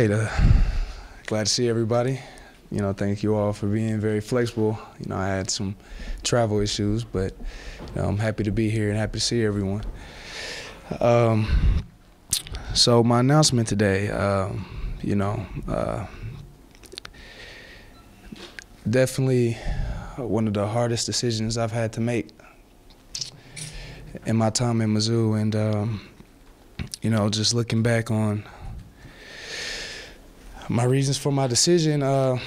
great. Glad to see everybody. Thank you all for being very flexible. I had some travel issues, but I'm happy to be here and happy to see everyone. So my announcement today, definitely one of the hardest decisions I've had to make in my time in Mizzou, and just looking back on my reasons for my decision, I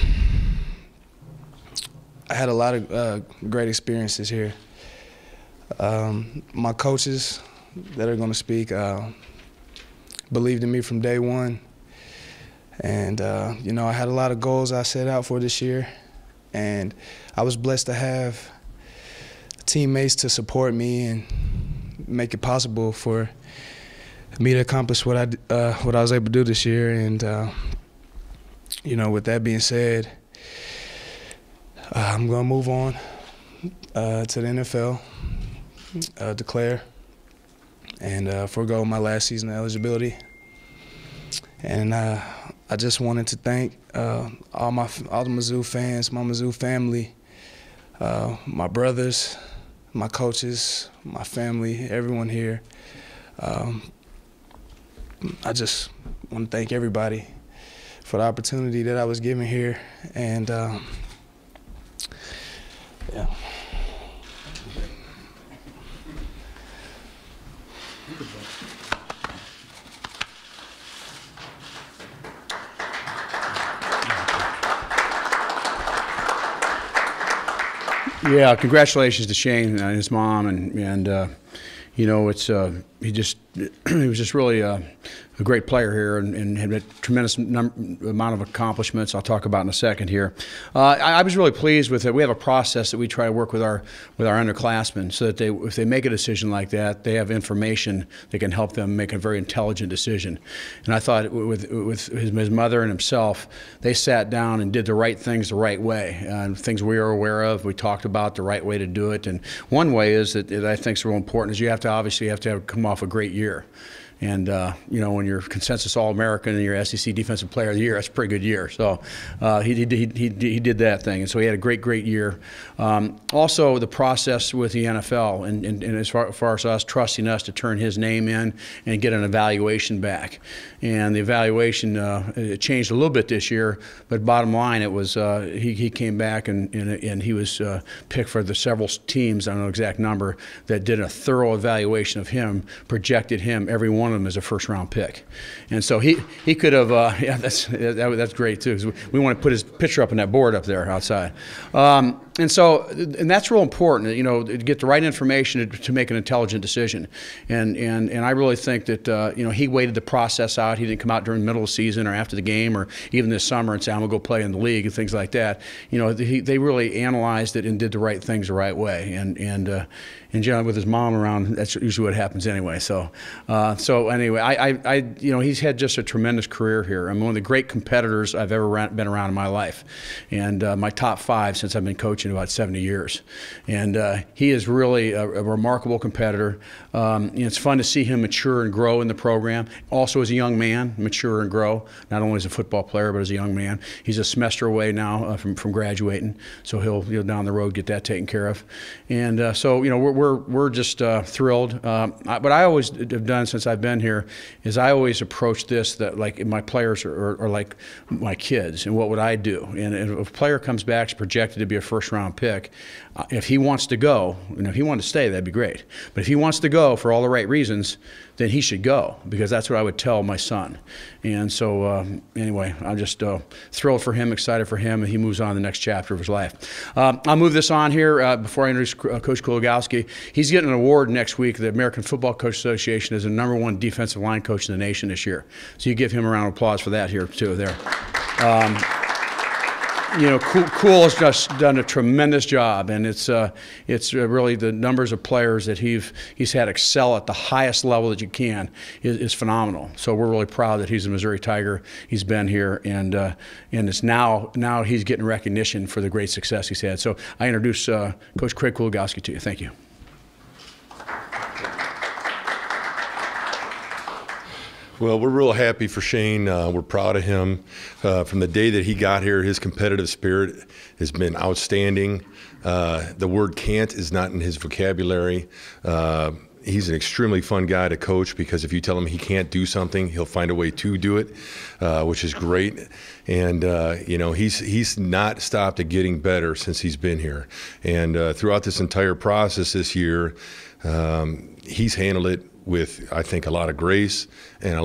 had a lot of great experiences here. My coaches that are going to speak believed in me from day one, and I had a lot of goals I set out for this year, and I was blessed to have teammates to support me and make it possible for me to accomplish what I was able to do this year. And with that being said, I'm going to move on to the NFL, declare, and forego my last season of eligibility. And I just wanted to thank all the Mizzou fans, my Mizzou family, my brothers, my coaches, my family, everyone here. I just want to thank everybody for the opportunity that I was given here, and yeah. Yeah, congratulations to Shane and his mom, and it's he was just really a great player here, and had a tremendous amount of accomplishments I'll talk about in a second here. I was really pleased with it. We have a process that we try to work with our underclassmen, so that if they make a decision like that, they have information that can help them make a very intelligent decision. And I thought with his mother and himself, they sat down and did the right things the right way, things we were aware of. We talked about the right way to do it, and one way is that I think is real important is you have to come off a great year. And, when you're consensus All-American and you're SEC Defensive Player of the Year, that's a pretty good year. So he did that thing. And so he had a great year. Also, the process with the NFL and as far as us trusting us to turn his name in and get an evaluation back. And the evaluation it changed a little bit this year, but bottom line, it was he came back and he was picked for the several teams, I don't know the exact number, that did a thorough evaluation of him, projected him, every one of them, as a first-round pick. And so he could have, yeah, that's great too, because we want to put his picture up on that board up there outside. And that's real important, to get the right information to make an intelligent decision. And I really think that he waited the process out. He didn't come out during the middle of the season or after the game or even this summer and say, I'm going to go play in the league and things like that. They really analyzed it and did the right things the right way. And John, with his mom around, that's usually what happens anyway. So anyway, he's had just a tremendous career here. I'm one of the great competitors I've ever been around in my life, and my top 5 since I've been coaching about 70 years. And he is really a remarkable competitor. It's fun to see him mature and grow in the program. Also, as a young man, mature and grow, not only as a football player, but as a young man. He's a semester away now from graduating, so he'll down the road get that taken care of. And so we're just thrilled. What I always have done since I've been here is I always approach this that like my players are like my kids, and what would I do? And if a player comes back projected to be a first-round pick, if he wants to go, if he wanted to stay, that'd be great. But if he wants to go for all the right reasons, then he should go, because that's what I would tell my son. And so anyway, I'm just thrilled for him, excited for him, and he moves on to the next chapter of his life. I'll move this on here before I introduce Coach Kulagowski. He's getting an award next week. The American Football Coach Association is the #1 defensive line coach in the nation this year. So you give him a round of applause for that here too. There. Cool has just done a tremendous job, and it's really the numbers of players that he's had excel at the highest level that you can is phenomenal. So we're really proud that he's a Missouri Tiger. He's been here, and it's now he's getting recognition for the great success he's had. So I introduce Coach Craig Kulagowski to you. Thank you. Well, we're real happy for Shane. We're proud of him. From the day that he got here, his competitive spirit has been outstanding. The word can't is not in his vocabulary. He's an extremely fun guy to coach because if you tell him he can't do something, he'll find a way to do it, which is great. And you know, he's not stopped at getting better since he's been here. And throughout this entire process this year, he's handled it with, I think, a lot of grace, and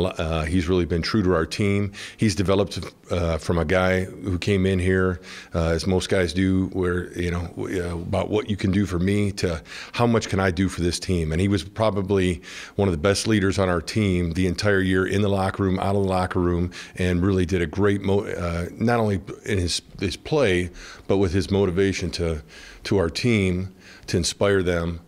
he's really been true to our team. He's developed from a guy who came in here, as most guys do, where, you know, about what you can do for me to how much can I do for this team. And he was probably one of the best leaders on our team the entire year, in the locker room, out of the locker room, and really did a great, not only in his play, but with his motivation to our team, to inspire them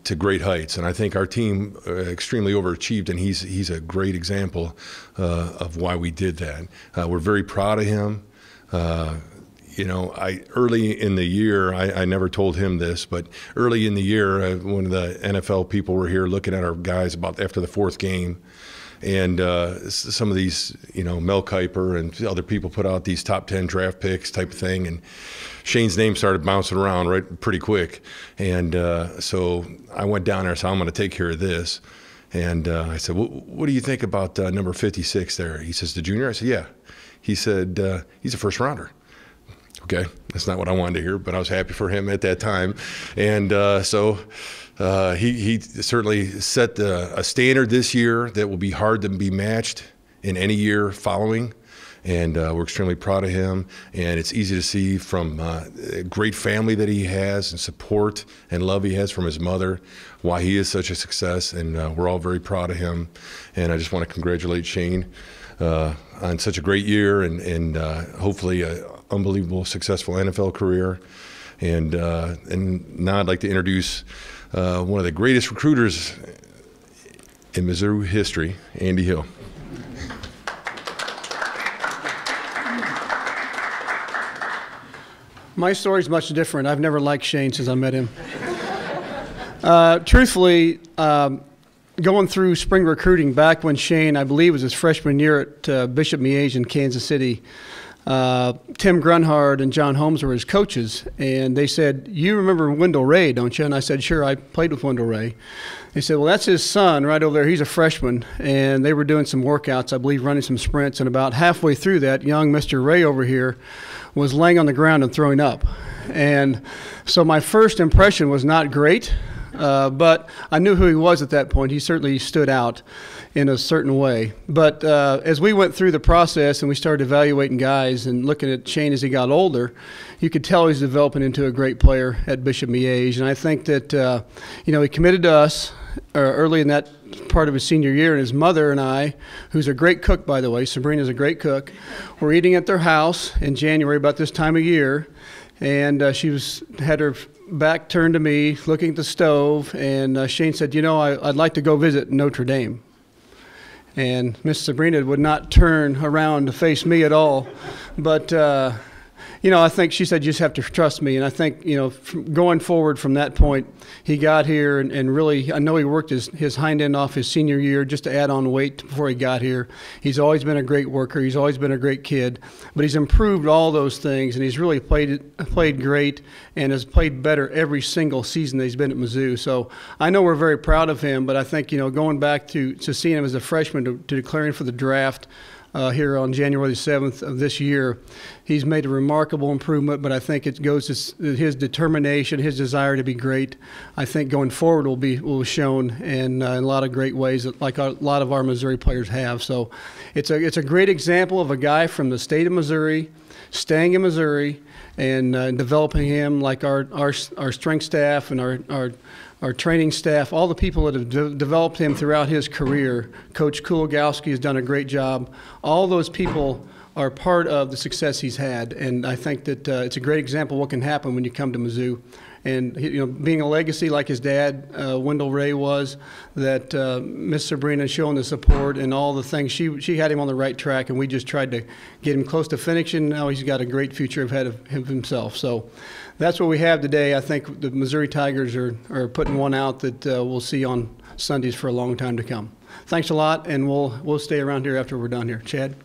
to great heights. And I think our team extremely overachieved, and he's a great example of why we did that. We're very proud of him. You know, early in the year, I never told him this, but early in the year, one of the NFL people were here looking at our guys about after the fourth game. And some of these, you know, Mel Kiper and other people put out these top 10 draft picks type of thing, and Shane's name started bouncing around pretty quick. And so I went down there and said, I'm going to take care of this. And I said, what do you think about number 56 there? He says, the junior? I said, yeah. He said, he's a first rounder. Okay, that's not what I wanted to hear, but I was happy for him at that time. And so he certainly set a standard this year that will be hard to be matched in any year following. And we're extremely proud of him. And it's easy to see from a great family that he has and support and love he has from his mother why he is such a success. And we're all very proud of him. And I just want to congratulate Shane on such a great year and hopefully an unbelievable, successful NFL career. And now I'd like to introduce one of the greatest recruiters in Mizzou history, Andy Hill. My story is much different. I've never liked Shane since I met him. Truthfully, going through spring recruiting back when Shane, I believe, was his freshman year at Bishop Miege in Kansas City, Tim Grunhard and John Holmes were his coaches, and they said, you remember Wendell Ray, don't you? And I said, sure, I played with Wendell Ray. They said, well, that's his son right over there. He's a freshman. And they were doing some workouts, I believe, running some sprints, and about halfway through that, young Mr. Ray over here was laying on the ground and throwing up. And so my first impression was not great, but I knew who he was at that point. He certainly stood out in a certain way. But as we went through the process and we started evaluating guys and looking at Shane as he got older, you could tell he's developing into a great player at Bishop Miege. And I think that, you know, he committed to us early in that part of his senior year, and his mother and I, who's a great cook, by the way, Sabrina's a great cook, were eating at their house in January about this time of year, and she had her back turned to me, looking at the stove, and Shane said, you know, I'd like to go visit Notre Dame. And Miss Sabrina would not turn around to face me at all, but you know, I think she said, you just have to trust me. And I think, you know, going forward from that point, he got here and really, I know he worked his hind end off his senior year just to add on weight before he got here. He's always been a great worker. He's always been a great kid. But he's improved all those things, and he's really played great and has played better every single season that he's been at Mizzou. So I know we're very proud of him, but I think, you know, going back to seeing him as a freshman to declaring for the draft, here on January the 7th of this year, he's made a remarkable improvement, but I think it goes to his determination, his desire to be great. I think going forward will be shown in a lot of great ways, like a lot of our Missouri players have. So it's a great example of a guy from the state of Missouri, staying in Missouri, and developing him, like our strength staff and our training staff, all the people that have developed him throughout his career. Coach Kulagowski has done a great job. All those people are part of the success he's had, and I think that it's a great example of what can happen when you come to Mizzou. And, you know, being a legacy like his dad, Wendell Ray, was, that Miss Sabrina showing the support and all the things, she had him on the right track, and we just tried to get him close to finishing. Now he's got a great future ahead of himself. So that's what we have today. I think the Missouri Tigers are putting one out that we'll see on Sundays for a long time to come. thanks a lot, and we'll stay around here after we're done here. Chad?